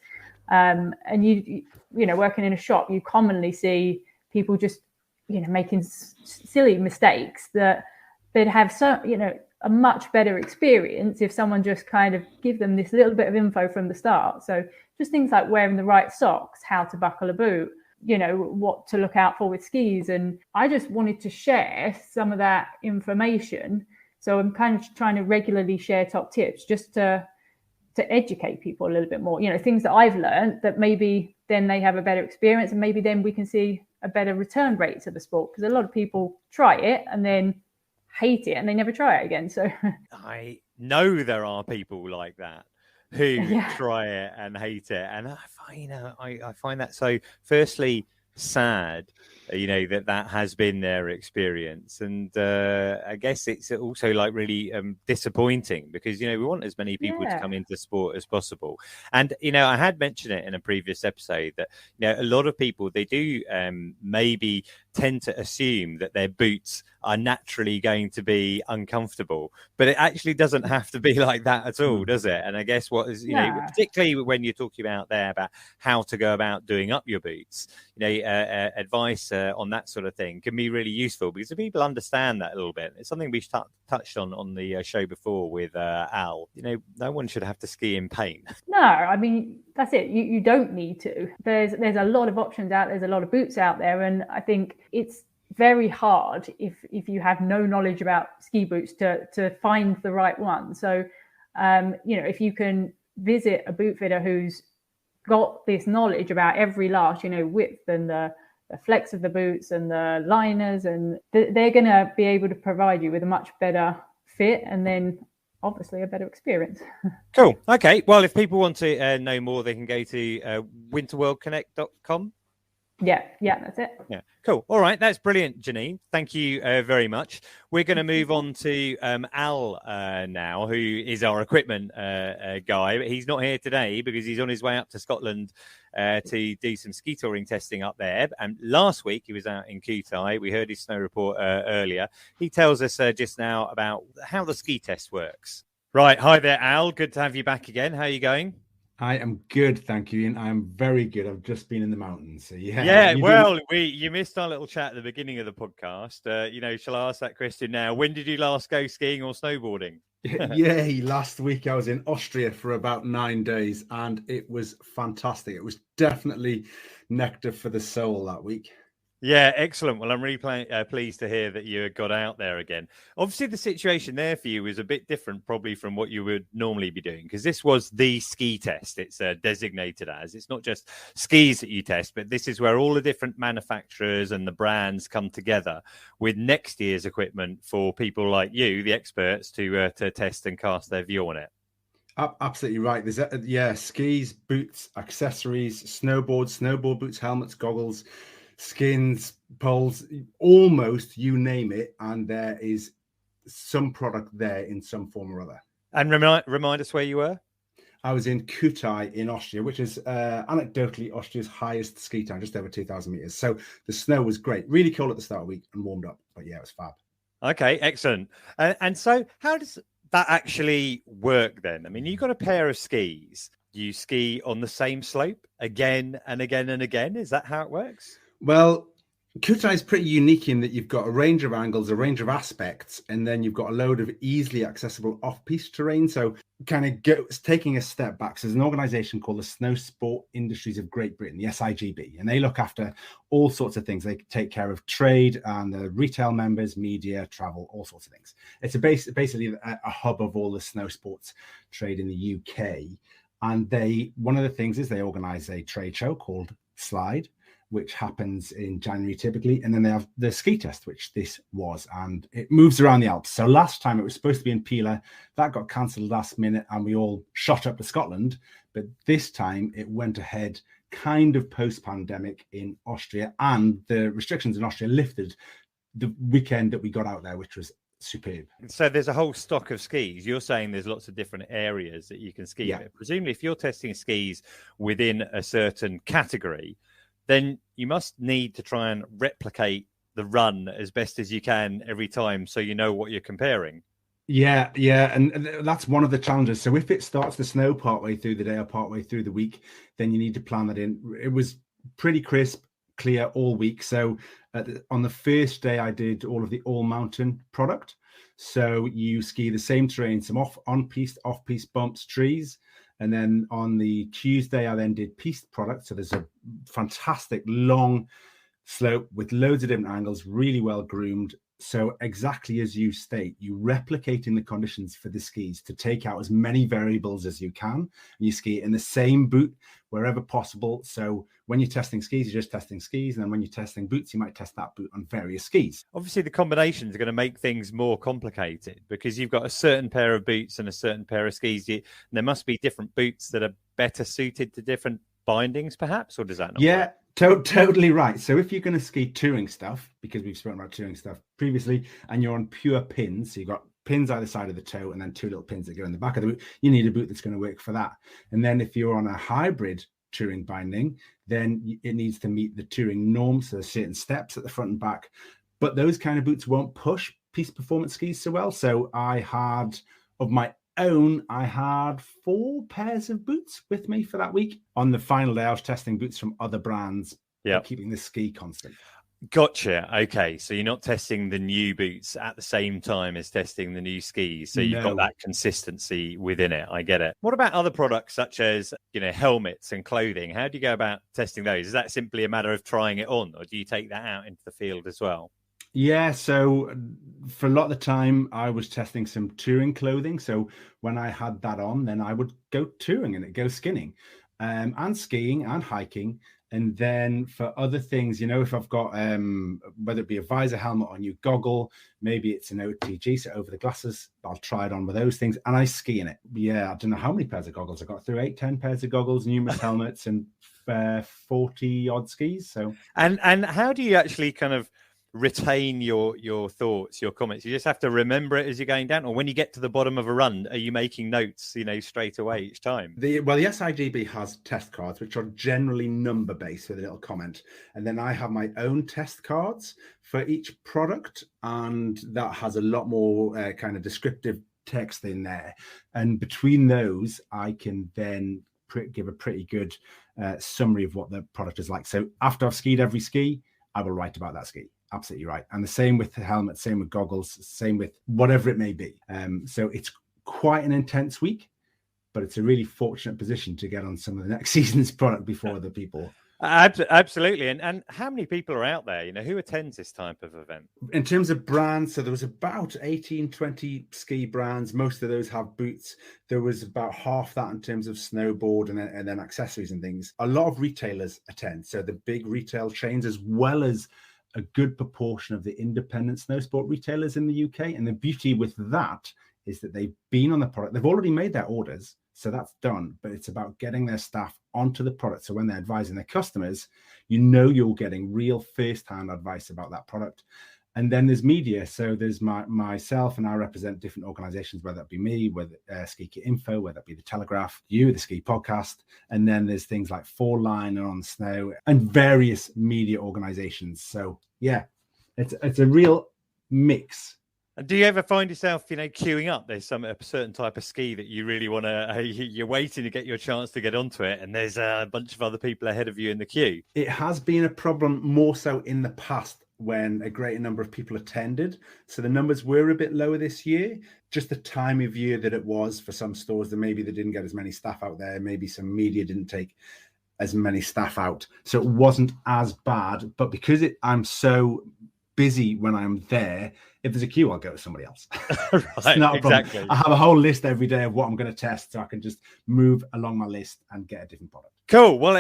And you working in a shop, you commonly see people just making silly mistakes that they'd have a much better experience if someone just kind of give them this little bit of info from the start. So just things like wearing the right socks, how to buckle a boot, what to look out for with skis. And I just wanted to share some of that information. So I'm kind of trying to regularly share top tips just to educate people a little bit more, things that I've learned that maybe then they have a better experience, and maybe then we can see a better return rate to the sport, because a lot of people try it and then hate it and they never try it again. So I know there are people like that who try it and hate it, and I find that so firstly sad, that has been their experience, and I guess it's also like really disappointing, because we want as many people to come into sport as possible. And I had mentioned it in a previous episode that a lot of people, they do maybe tend to assume that their boots are naturally going to be uncomfortable, but it actually doesn't have to be like that at all, does it? And I guess what is particularly when you're talking about how to go about doing up your boots, advice on that sort of thing can be really useful, because if people understand that a little bit, it's something we touched on the show before with Al. No one should have to ski in pain. No, I mean, that's it. You don't need to. There's a lot of options out. There's a lot of boots out there, and I think it's very hard if you have no knowledge about ski boots to find the right one. So if you can visit a boot fitter who's got this knowledge about every last width and the flex of the boots and the liners, and they're going to be able to provide you with a much better fit, and then obviously a better experience. Cool. Okay, well, if people want to know more, they can go to winterworldconnect.com. Yeah, that's it. Yeah, cool. All right, that's brilliant, Janine. Thank you very much. We're going to move on to Al now, who is our equipment guy, but he's not here today because he's on his way up to Scotland to do some ski touring testing up there. And last week he was out in Kutai. We heard his snow report earlier. He tells us just now about how the ski test works. Right. Hi there, Al. Good to have you back again. How are you going? I am good, thank you, Ian. I am very good. I've just been in the mountains. So you missed our little chat at the beginning of the podcast. Shall I ask that question now? When did you last go skiing or snowboarding? Last week I was in Austria for about 9 days, and it was fantastic. It was definitely nectar for the soul that week. Yeah, excellent. Well, I'm really pleased to hear that you got out there again. Obviously, the situation there for you is a bit different probably from what you would normally be doing, because this was the ski test. It's designated as. It's not just skis that you test, but this is where all the different manufacturers and the brands come together with next year's equipment for people like you, the experts, to test and cast their view on it. Absolutely right. There's skis, boots, accessories, snowboard boots, helmets, goggles, skins, poles, almost you name it, and there is some product there in some form or other. And remind us where you were. I was in Kütai in Austria, which is anecdotally Austria's highest ski town, just over 2,000 meters. So the snow was great, really cold at the start of the week and warmed up, but yeah, it was fab. Okay, excellent. And so how does that actually work then? I mean, you've got a pair of skis. You ski on the same slope again and again and again. Is that how it works? Well, Kütai is pretty unique in that you've got a range of angles, a range of aspects, and then you've got a load of easily accessible off-piste terrain. So taking a step back, so there's an organization called the Snow Sport Industries of Great Britain, the SIGB, and they look after all sorts of things. They take care of trade and the retail members, media, travel, all sorts of things. It's basically a hub of all the snow sports trade in the UK. And one of the things is they organize a trade show called Slide, which happens in January typically. And then they have the ski test, which this was, and it moves around the Alps. So last time it was supposed to be in Pila. That got cancelled last minute and we all shot up to Scotland. But this time it went ahead kind of post-pandemic in Austria, and the restrictions in Austria lifted the weekend that we got out there, which was superb. So there's a whole stock of skis. You're saying there's lots of different areas that you can ski. Yeah. Presumably, if you're testing skis within a certain category, then you must need to try and replicate the run as best as you can every time, so you know what you're comparing. Yeah, and that's one of the challenges. So if it starts to snow partway through the day or partway through the week, then you need to plan that in. It was pretty crisp, clear all week. So on the first day, I did all of the all-mountain product. So you ski the same terrain, some on-piste, off-piste bumps, trees. And then on the Tuesday, I then did piste product. So there's a fantastic long slope with loads of different angles, really well groomed. So exactly as you state, you replicating the conditions for the skis to take out as many variables as you can. And you ski in the same boot wherever possible. So when you're testing skis, you're just testing skis. And then when you're testing boots, you might test that boot on various skis. Obviously, the combinations are going to make things more complicated because you've got a certain pair of boots and a certain pair of skis. There must be different boots that are better suited to different bindings, perhaps, or does that not work? Totally right. So if you're going to ski touring stuff, because we've spoken about touring stuff previously, and you're on pure pins, so you've got pins either side of the toe and then two little pins that go in the back of the boot, you need a boot that's going to work for that. And then if you're on a hybrid touring binding, then it needs to meet the touring norms. So there's certain steps at the front and back, but those kind of boots won't push piste performance skis so well. So I had 4 pairs of boots with me for that week. On the final day, I was testing boots from other brands, keeping the ski constant. Gotcha. Okay. So you're not testing the new boots at the same time as testing the new skis. So you've got that consistency within it. I get it. What about other products such as, helmets and clothing? How do you go about testing those? Is that simply a matter of trying it on, or do you take that out into the field as well? Yeah, so for a lot of the time, I was testing some touring clothing. So when I had that on, then I would go touring and go skinning and skiing and hiking. And then for other things, if I've got, whether it be a visor, helmet, or new goggle, maybe it's an OTG, so over the glasses, I'll try it on with those things. And I ski in it. Yeah, I don't know how many pairs of goggles I got through, 8-10 pairs of goggles, numerous helmets, and 40 odd skis. So and how do you actually kind of retain your thoughts, your comments? You just have to remember it as you're going down, or when you get to the bottom of a run, are you making notes straight away each time? The SIGB has test cards which are generally number based with a little comment, and then I have my own test cards for each product, and that has a lot more kind of descriptive text in there, and between those I can then give a pretty good summary of what the product is like. So after I've skied every ski, I will write about that ski. Absolutely right. And the same with the helmet, same with goggles, same with whatever it may be. So it's quite an intense week, but it's a really fortunate position to get on some of the next season's product before other people. Absolutely. And how many people are out there? Who attends this type of event? In terms of brands, so there was about 18, 20 ski brands. Most of those have boots. There was about half that in terms of snowboard and then accessories and things. A lot of retailers attend. So the big retail chains, as well as a good proportion of the independent snow sport retailers in the UK. And the beauty with that is that they've been on the product. They've already made their orders. So that's done, but it's about getting their staff onto the product. So when they're advising their customers, you're getting real first-hand advice about that product. And then there's media. So there's myself, and I represent different organizations, whether it be me, whether Ski Kit Info, whether it be the Telegraph, you, the Ski Podcast. And then there's things like Four Line and On Snow and various media organizations. So yeah, it's a real mix. And do you ever find yourself, queuing up? There's a certain type of ski that you really want to, you're waiting to get your chance to get onto it, and there's a bunch of other people ahead of you in the queue. It has been a problem more so in the past when a greater number of people attended. So the numbers were a bit lower this year. Just the time of year that it was for some stores, that maybe they didn't get as many staff out there. Maybe some media didn't take as many staff out. So it wasn't as bad. But because I'm so busy when I'm there, if there's a queue, I'll go to somebody else. Right, not a exactly. problem. I have a whole list every day of what I'm going to test, so I can just move along my list and get a different product. Cool. Well,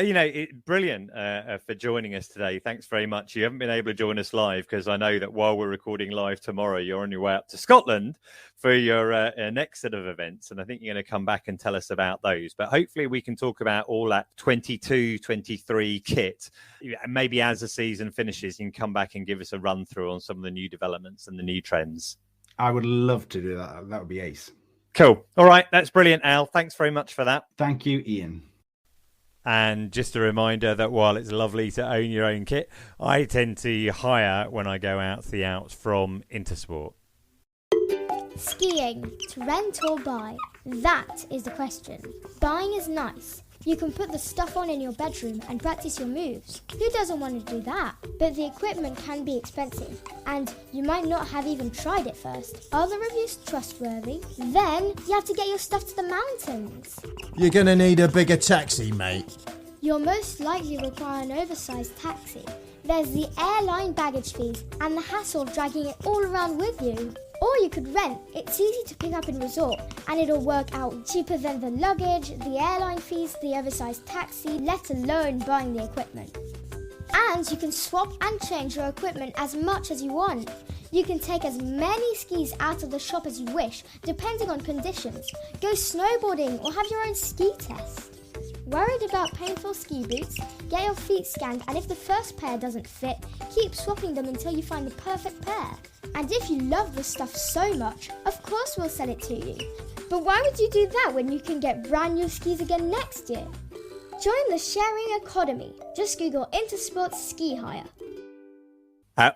brilliant for joining us today. Thanks very much. You haven't been able to join us live because I know that while we're recording live tomorrow, you're on your way up to Scotland for your next set of events. And I think you're going to come back and tell us about those. But hopefully we can talk about all that 22-23 kit. And maybe as the season finishes, you can come back and give us a run through on some of the new developments and the new trends. I would love to do that. That would be ace. Cool. All right. That's brilliant, Al. Thanks very much for that. Thank you, Iain. And just a reminder that while it's lovely to own your own kit, I tend to hire when I go out to the Alps from Intersport. Skiing, to rent or buy? That is the question. Buying is nice. You can put the stuff on in your bedroom and practice your moves. Who doesn't want to do that? But the equipment can be expensive, and you might not have even tried it first. Are the reviews trustworthy? Then you have to get your stuff to the mountains. You're gonna need a bigger taxi, mate. You'll most likely require an oversized taxi. There's the airline baggage fees and the hassle of dragging it all around with you. Or you could rent. It's easy to pick up in resort, and it'll work out cheaper than the luggage, the airline fees, the oversized taxi, let alone buying the equipment. And you can swap and change your equipment as much as you want. You can take as many skis out of the shop as you wish, depending on conditions. Go snowboarding or have your own ski test. Worried about painful ski boots? Get your feet scanned, and if the first pair doesn't fit, keep swapping them until you find the perfect pair. And if you love the stuff so much, of course we'll sell it to you. But why would you do that when you can get brand new skis again next year? Join the sharing economy. Just Google Intersport Ski Hire.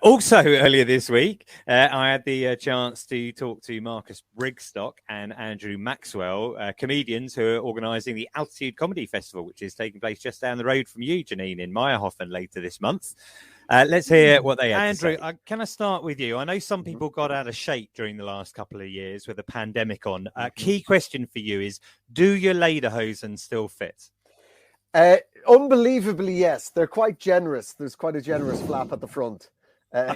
Also, earlier this week, I had the chance to talk to Marcus Brigstock and Andrew Maxwell, comedians who are organising the Altitude Comedy Festival, which is taking place just down the road from you, Janine, in Mayrhofen later this month. Let's hear what they had to say. Andrew, can I start with you? I know some people got out of shape during the last couple of years with the pandemic on. Key question for you is, do your lederhosen still fit? Unbelievably, yes. They're quite generous. There's quite a generous flap at the front. They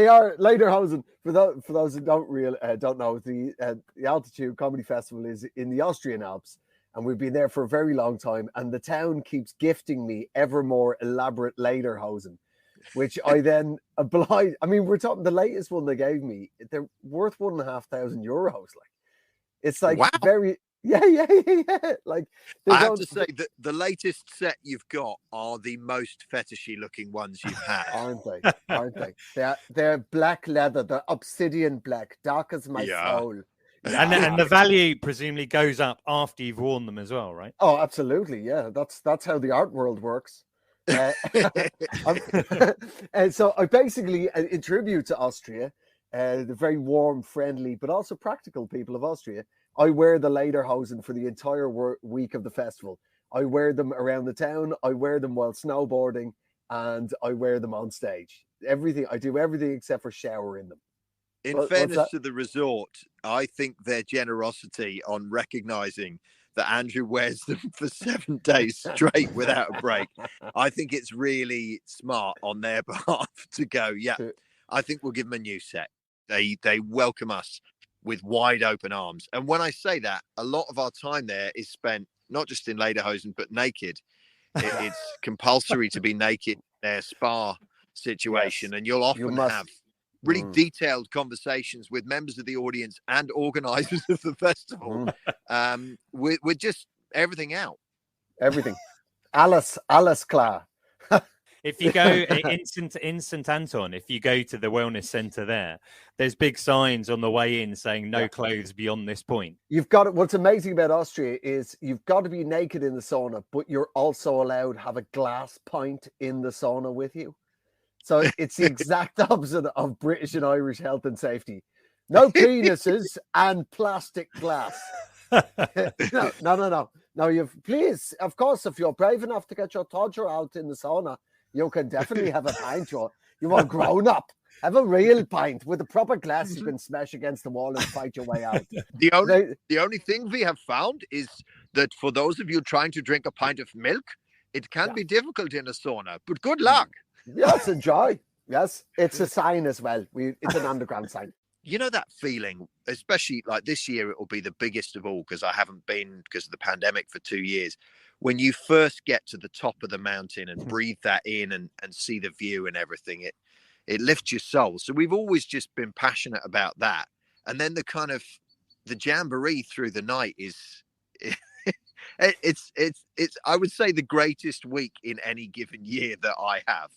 are lederhosen. For those who don't know, the Altitude Comedy Festival is in the Austrian Alps, and we've been there for a very long time. And the town keeps gifting me ever more elaborate lederhosen, which I then oblige. I mean, we're talking the latest one they gave me. They're worth €1,500. Like, it's like, wow. Very. Yeah. Like, I have to say that the latest set you've got are the most fetishy looking ones you've had. Aren't they? They're black leather. They're obsidian black, dark as my soul. Yeah. And the value presumably goes up after you've worn them as well, right? Oh, absolutely. Yeah, that's how the art world works. And so I basically, in tribute to Austria, the very warm, friendly, but also practical people of Austria, I wear the lederhosen for the entire week of the festival. I wear them around the town. I wear them while snowboarding, and I wear them on stage. I do everything except for shower in them. In fairness to the resort, I think their generosity on recognising that Andrew wears them for 7 days straight without a break. I think it's really smart on their behalf to go, yeah, I think we'll give them a new set. They welcome us with wide open arms. And when I say that, a lot of our time there is spent not just in lederhosen, but naked. It's compulsory to be naked in their spa situation. Yes. And you'll often have really detailed conversations with members of the audience and organizers of the festival with just everything out. Everything. Alice Klar. If you go in St Anton, if you go to the wellness centre there's big signs on the way in saying no clothes beyond this point. You've got it. What's amazing about Austria is you've got to be naked in the sauna, but you're also allowed to have a glass pint in the sauna with you. So it's the exact opposite of British and Irish health and safety. No penises and plastic glass. No. No, please, of course, if you're brave enough to get your todger out in the sauna, you can definitely have a pint. You are grown up. Have a real pint with a proper glass you can smash against the wall and fight your way out. The only thing we have found is that for those of you trying to drink a pint of milk, it can be difficult in a sauna, but good luck. Yes, enjoy. Yes, it's a sign as well. It's an underground sign. You know that feeling, especially like this year, it will be the biggest of all because I haven't been because of the pandemic for 2 years. When you first get to the top of the mountain and breathe that in and see the view and everything, it lifts your soul. So we've always just been passionate about that. And then the jamboree through the night is it's I would say the greatest week in any given year that I have.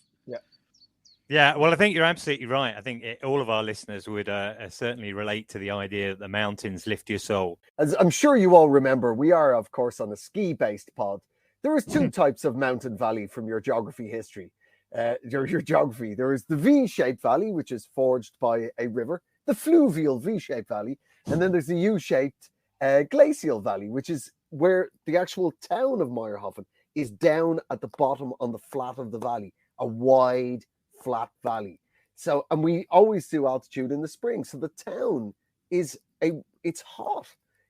Yeah, well, I think you're absolutely right. I think all of our listeners would certainly relate to the idea that the mountains lift your soul. As I'm sure you all remember, we are, of course, on a ski-based pod. There is two types of mountain valley from your geography history. Your geography. There is the V-shaped valley, which is forged by a river, the fluvial V-shaped valley, and then there's the U-shaped glacial valley, which is where the actual town of Mayrhofen is down at the bottom on the flat of the valley, a wide flat valley. So, and we always do altitude in the spring. So the town it's hot.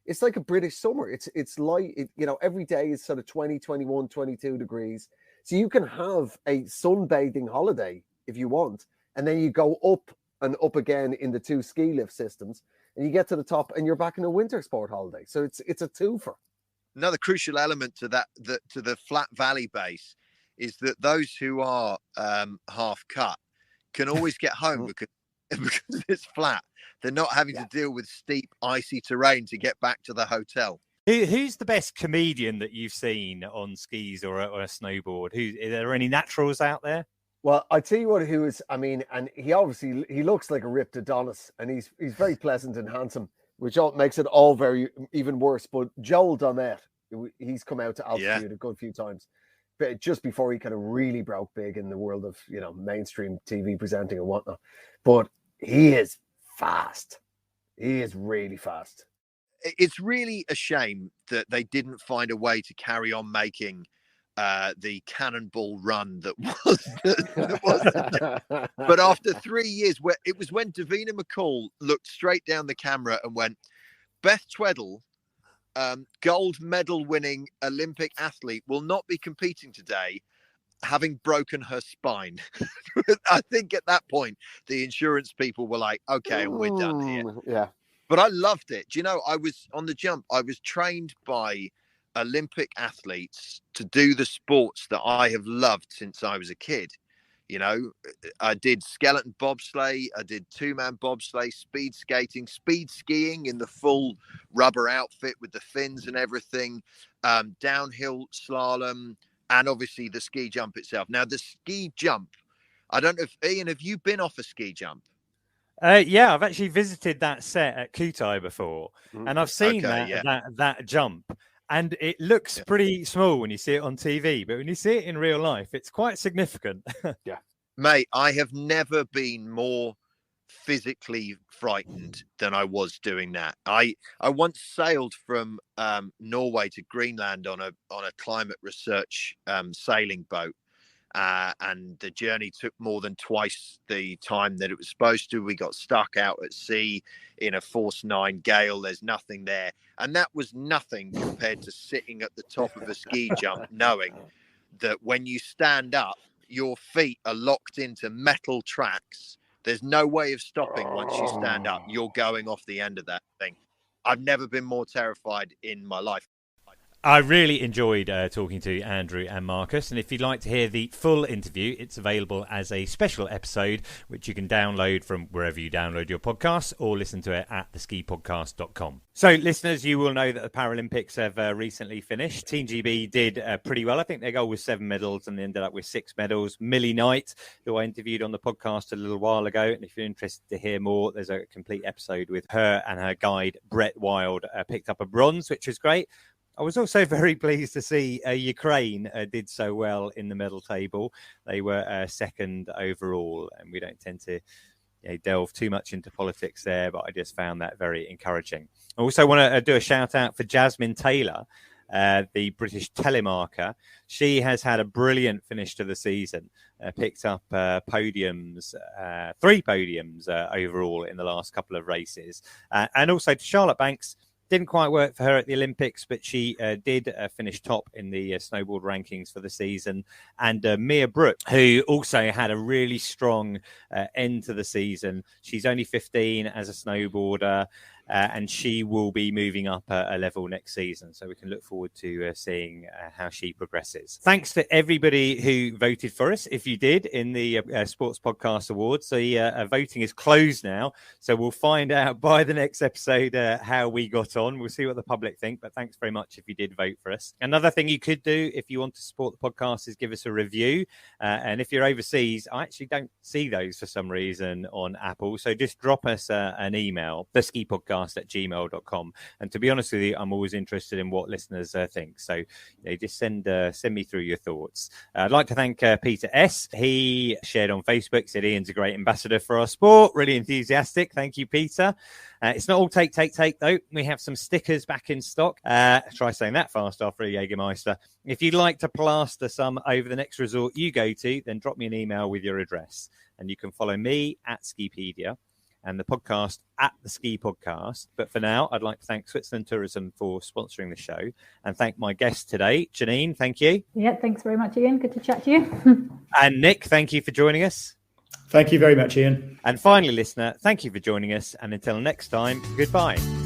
It's like a British summer. It's light, every day is sort of 20, 21, 22 degrees. So you can have a sunbathing holiday if you want. And then you go up and up again in the 2 ski lift systems and you get to the top and you're back in a winter sport holiday. So it's a twofer. Another crucial element to that, to the flat valley base is that those who are half cut can always get home because it's flat. They're not having to deal with steep, icy terrain to get back to the hotel. Who's the best comedian that you've seen on skis or a snowboard? Are there any naturals out there? Well, I tell you what, and he looks like a ripped Adonis, and he's very pleasant and handsome, which makes it all very even worse. But Joel Dommett, he's come out to altitude a good few times. But just before he kind of really broke big in the world of, mainstream TV presenting and whatnot. But he is fast. He is really fast. It's really a shame that they didn't find a way to carry on making the cannonball run that was. But after 3 years, it was when Davina McCall looked straight down the camera and went, Beth Tweddle, gold medal winning Olympic athlete, will not be competing today, having broken her spine. I think at that point, the insurance people were like, okay, we're done here. Yeah. But I loved it. Do you know, I was on the jump. I was trained by Olympic athletes to do the sports that I have loved since I was a kid. I did skeleton bobsleigh, I did 2-man bobsleigh, speed skating, speed skiing in the full rubber outfit with the fins and everything, downhill slalom, and obviously the ski jump itself. Now, the ski jump, I don't know if, Iain, have you been off a ski jump? Yeah, I've actually visited that set at Kutai before, and I've seen that jump. And it looks pretty small when you see it on TV, but when you see it in real life, it's quite significant. Yeah. Mate, I have never been more physically frightened than I was doing that. I once sailed from Norway to Greenland on a climate research sailing boat. and the journey took more than twice the time that it was supposed to. We got stuck out at sea in a force 9 gale. There's nothing there. And that was nothing compared to sitting at the top of a ski jump, knowing that when you stand up, your feet are locked into metal tracks. There's no way of stopping once you stand up. You're going off the end of that thing. I've never been more terrified in my life. I really enjoyed talking to Andrew and Marcus, and if you'd like to hear the full interview, it's available as a special episode, which you can download from wherever you download your podcasts or listen to it at theskipodcast.com. So, listeners, you will know that the Paralympics have recently finished. Team GB did pretty well. I think their goal was 7 medals, and they ended up with 6 medals. Millie Knight, who I interviewed on the podcast a little while ago, and if you're interested to hear more, there's a complete episode with her and her guide, Brett Wild, picked up a bronze, which was great. I was also very pleased to see Ukraine did so well in the medal table. They were second overall, and we don't tend to delve too much into politics there, but I just found that very encouraging. I also want to do a shout out for Jasmine Taylor, the British telemarker. She has had a brilliant finish to the season, picked up podiums, 3 podiums overall in the last couple of races. And also to Charlotte Banks. Didn't quite work for her at the Olympics, but she did finish top in the snowboard rankings for the season. And Mia Brookes, who also had a really strong end to the season. She's only 15 as a snowboarder, and she will be moving up a level next season. So we can look forward to seeing how she progresses. Thanks to everybody who voted for us, if you did, in the Sports Podcast Awards. So voting is closed now. So we'll find out by the next episode how we got on. We'll see what the public think. But thanks very much if you did vote for us. Another thing you could do if you want to support the podcast is give us a review. And if you're overseas, I actually don't see those for some reason on Apple. So just drop us an email, theskipodcast@gmail.com. And to be honest with you, I'm always interested in what listeners think. So just send me through your thoughts. I'd like to thank Peter S. He shared on Facebook, said Ian's a great ambassador for our sport. Really enthusiastic. Thank you, Peter. It's not all take, though. We have some stickers back in stock. Try saying that fast after a Jägermeister. If you'd like to plaster some over the next resort you go to, then drop me an email with your address. And you can follow me at Skipedia and the podcast at the Ski Podcast. But for now, I'd like to thank Switzerland Tourism for sponsoring the show and thank my guest today, Janine. Thank you. Yeah, thanks very much, Ian. Good to chat to you. And Nick, thank you for joining us. Thank you very much, Ian. And finally, listener, thank you for joining us. And until next time, goodbye.